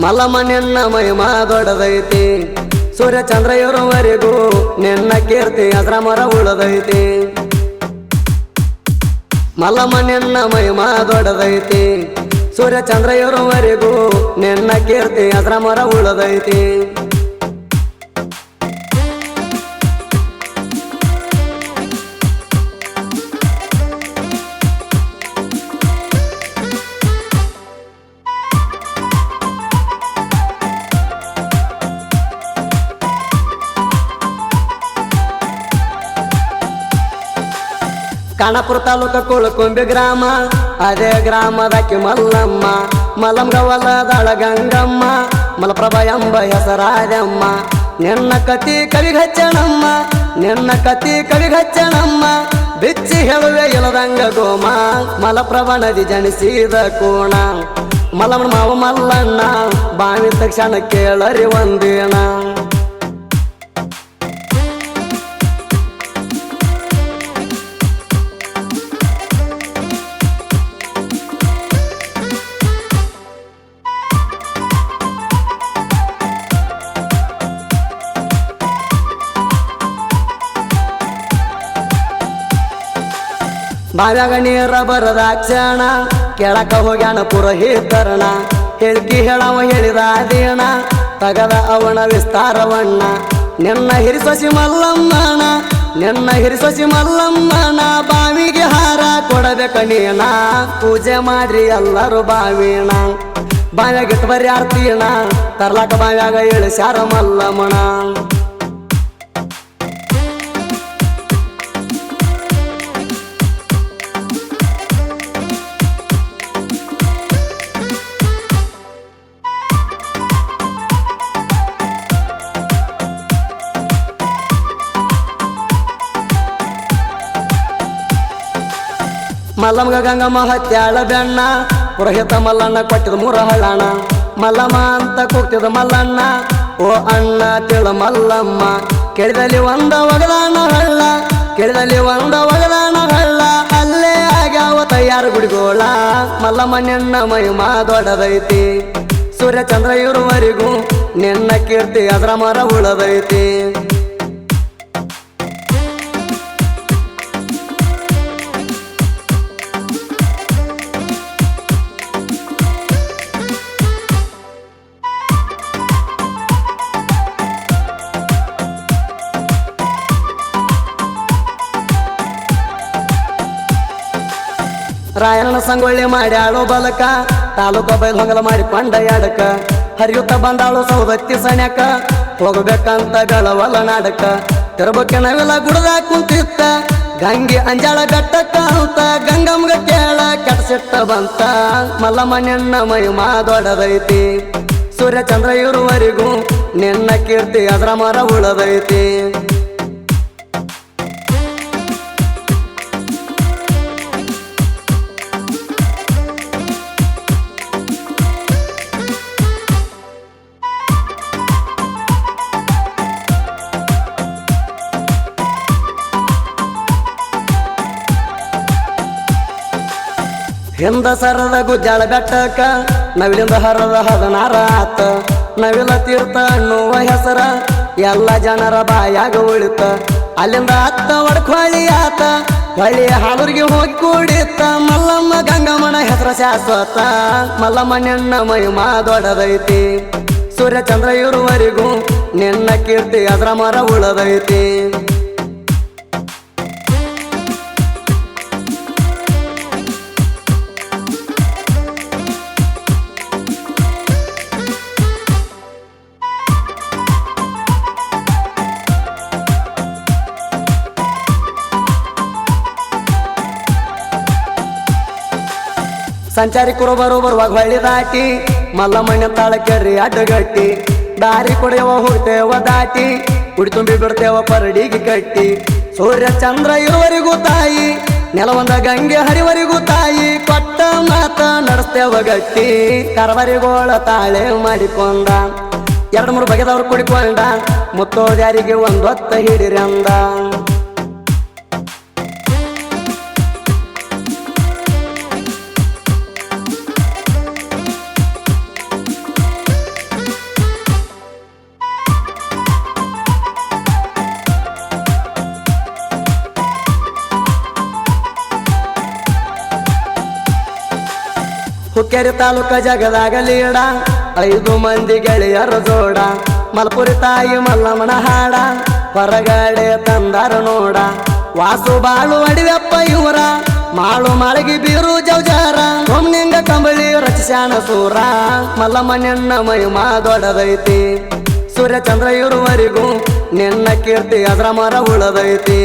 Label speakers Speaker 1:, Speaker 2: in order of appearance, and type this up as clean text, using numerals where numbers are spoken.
Speaker 1: ಮಲ್ಲಮ್ಮ ನಿನ್ನ ಮಹಿಮಾ ದೊಡ್ಡದೈತಿ ಸೂರ್ಯ ಚಂದ್ರ ಇರುವವರೆಗೂ ನಿನ್ನ ಕೀರ್ತಿ ಅಜರಾಮರ ಉಳದೈತಿ ಮಲ್ಲಮ್ಮ ನಿನ್ನ ಮಹಿಮಾ ದೊಡ್ಡದೈತಿ ಸೂರ್ಯ ಚಂದ್ರ ಇರುವವರೆಗೂ ನಿನ್ನ ಕೀರ್ತಿ ಅಜರಾಮರ ಉಳದೈತಿ ಖಾನಾಪುರ ತಾಲೂಕ ಕುಳಕುಂಬಿ ಗ್ರಾಮ ಅದೇ ಗ್ರಾಮದಕ್ಕೆ ಮಲ್ಲಮ್ಮ ಮಲ್ಲಂಗವಲ್ಲದಾಳ ಗಂಗಮ್ಮ ಮಲಪ್ರಭಾ ಎಂಬ ಹೆಸರಾದಮ್ಮ ನಿನ್ನ ಕತಿ ಕವಿಗಚ್ಚಣಮ್ಮ ನಿನ್ನ ಕತಿ ಕವಿಗಚ್ಚಣಮ್ಮ ಬಿಚ್ಚಿ ಹೇಳುವೆ ಇಲದಂಗ ಗೋಮ ಮಲಪ್ರಭಾ ನದಿ ಜನಿಸಿದ ಕೋಣ ಮಲ್ಲಮ್ಮನ ಮಾವ ಮಲ್ಲಣ್ಣ ಬಾವಿ ತಕ್ಷಣ ಕೇಳರಿ ಒಂದಿನ ಬಾವ್ಯಾಗ ನೀರ ಬರದಾಕ್ಷಣ ಕೆಳಕ ಹೋಗ್ಯಾನ ಪುರೋಹಿತರಣ ಹೇಳ್ಕಿ ಹೇಳವ ಹೇಳಿದ ಅದೇಣ ತಗದ ಅವನ ವಿಸ್ತಾರವಣ್ಣ ನಿನ್ನ ಹಿರಿಸೊಸಿ ಮಲ್ಲಮ್ಮನ ನಿನ್ನ ಹಿರಿಸೊಸಿ ಮಲ್ಲಮ್ಮನ ಬಾವಿಗೆ ಹಾರ ಕೊಡಬೇಕ ನೀಣ ಪೂಜೆ ಮಾಡ್ರಿ ಎಲ್ಲರೂ ಬಾವಿಣ ಬಾವ್ಯಾಗ ಇಟ್ಟು ಬರ್ರಿ ಆರ್ತೀಣ ತರ್ಲಾಕ ಬಾವ್ಯಾಗ ಇಳಿಸ್ಯಾರ ಮಲ್ಲಮ್ಮನ ಮಲ್ಲಮ್ಗ ಗಂಗಮ್ಮ ಹತ್ಯಾಳ ಬೆಣ್ಣ ಪುರೋಹಿತ ಮಲ್ಲಣ್ಣ ಕೊಟ್ಟಿದ ಮೂರ ಹಳ್ಳಣ ಮಲ್ಲಮ್ಮ ಅಂತ ಕೂಗ್ತಿದ ಮಲ್ಲಣ್ಣ ಓ ಅಣ್ಣ ತಿಳ ಮಲ್ಲಮ್ಮ ಕೇಳಿದಲ್ಲಿ ಒಂದ ಒಗದಾಣ ಹಳ್ಳ ಕೇಳಿದಲ್ಲಿ ಒಂದ ಒಗದಾಣ ಹಳ್ಳ ಅಲ್ಲೇ ಆಗ್ಯಾವ ತಯಾರು ಗುಡಿಗೋಳ ಮಲ್ಲಮ್ಮ ನಿನ್ನ ಮಹಿಮಾ ದೊಡ್ಡದೈತಿ ಸೂರ್ಯ ಚಂದ್ರ ಇರುವವರೆಗೂ ನಿನ್ನ ಕೀರ್ತಿ ಅಜರಾಮರ ಉಳದೈತಿ ರಾಯಣ್ಣ ಸಂಗೊಳ್ಳಿ ಮಾಡ್ಯಾಳು ಬಲಕ ತಾಲೂಕ ಬೈಲ್ ಹೊಂಗಲ ಮಾಡಿಕೊಂಡ ಎಡಕ ಹರಿಯುತ್ತ ಬಂದಾಳು ಸೌದತ್ತಿ ಸಣ್ಯಾಕ ಹೋಗಬೇಕಂತ ಬೆಳವಲ್ಲ ನಾಡಕ ತಿರ್ಬಕ್ಕೆ ನಾವೆಲ್ಲ ಗುಡದ ಕುಂತಿತ್ತ ಗಂಗೆ ಅಂಜಾಳ ಗಟ್ಟಕ್ಕ ಅಂತ ಗಂಗಮ್ಗ ಕೇಳ ಕೆಟ್ಸಿಟ್ಟ ಬಂತ ಮಲ್ಲಮ್ಮ ನಿನ್ನ ಮಹಿಮಾ ದೊಡ್ಡದೈತಿ ಸೂರ್ಯ ಚಂದ್ರ ಇರುವವರೆಗೂ ನಿನ್ನ ಕೀರ್ತಿ ಅಜರಾಮರ ಉಳದೈತಿ ಹಿಂದ ಸರದ ಗುಜ್ಜಾಳ ಬೆಟ್ಟಕ್ಕ ನವಿಲಿಂದ ಹರದ ಹದನಾರ ಆತ ನವಿಲ ತೀರ್ಥ ಅನ್ನುವ ಹೆಸರ ಎಲ್ಲ ಜನರ ಬಾಯಾಗ ಉಳಿತ ಅಲ್ಲಿಂದ ಅತ್ತ ಒಡ್ಕೊಳ್ಳಿ ಆತ ಹೊಳ್ಳಿ ಹಾಲೂರಿಗೆ ಹೋಗಿ ಕೂಡಿತ್ತ ಮಲ್ಲಮ್ಮ ಗಂಗಮ್ಮನ ಹೆಸರ ಶಾಶ್ವತ ಮಲ್ಲಮ್ಮ ನಿನ್ನ ಮಹಿಮಾ ದೊಡ್ಡದೈತಿ ಸೂರ್ಯ ಚಂದ್ರ ಇರುವವರೆಗೂ ನಿನ್ನ ಕೀರ್ತಿ ಅಜರಾಮರ ಉಳದೈತಿ ಸಂಚಾರಿ ಕುರುಬರು ಬರುವಾಗ ಹೊಳ್ಳಿ ದಾಟಿ ಮಲ್ಲಮ್ಮನ ತಾಳಕೆರ್ರಿ ಅಡ್ಡಗಟ್ಟಿ ದಾರಿ ಕೊಡೆಯವ ಹೋಗ್ತೇವ ದಾಟಿ ಉಡಿ ತುಂಬಿ ಬಿಡ್ತೇವ ಪರಡಿಗೆ ಕಟ್ಟಿ ಸೂರ್ಯ ಚಂದ್ರ ಇರುವವರೆಗೂ ತಾಯಿ ನೆಲವಂದ ಗಂಗೆ ಹರಿವರೆಗೂ ತಾಯಿ ಕೊಟ್ಟ ಮಾತ ನಡೆಸ್ತೇವ ಗಟ್ಟಿ ಕರವರಿಗೋಳ ತಾಳೆ ಮಾಡಿಕೊಂಡ 2-3 ಬಗೆದವ್ರು ಕುಡಿಕೊಂಡ ಮುತ್ತೋದ್ಯಾರಿಗೆ ಒಂದೊತ್ತ ಹಿಡಿರಿ ಅಂದ ಹುಕ್ಕೇರಿ ತಾಲೂಕ ಜಗದಾಗ ಲೀಡ 5 ಮಂದಿ ಗೆಳೆಯರ ಜೋಡ ಮಲ್ಪುರಿ ತಾಯಿ ಮಲ್ಲಮ್ಮನ ಹಾಡ ಹೊರಗಡೆ ತಂದಾರ ನೋಡ ವಾಸು ಬಾಳು ಅಡಿವೆಪ್ಪ ಇವರ ಮಾಳು ಮಾಳಗಿ ಬೀರು ಜೌಜಾರ ಒಮ್ನಿಂಗ ಕಂಬಳಿ ರಚಿಸ್ಯಾಣ ಸೂರ ಮಲ್ಲಮ್ಮ ನಿನ್ನ ಮಹಿಮಾ ದೊಡ್ಡದೈತಿ ಸೂರ್ಯ ಚಂದ್ರ ಇರುವರಿಗೂ ನಿನ್ನ ಕೀರ್ತಿ ಅದ್ರ ಮರ ಉಳದೈತಿ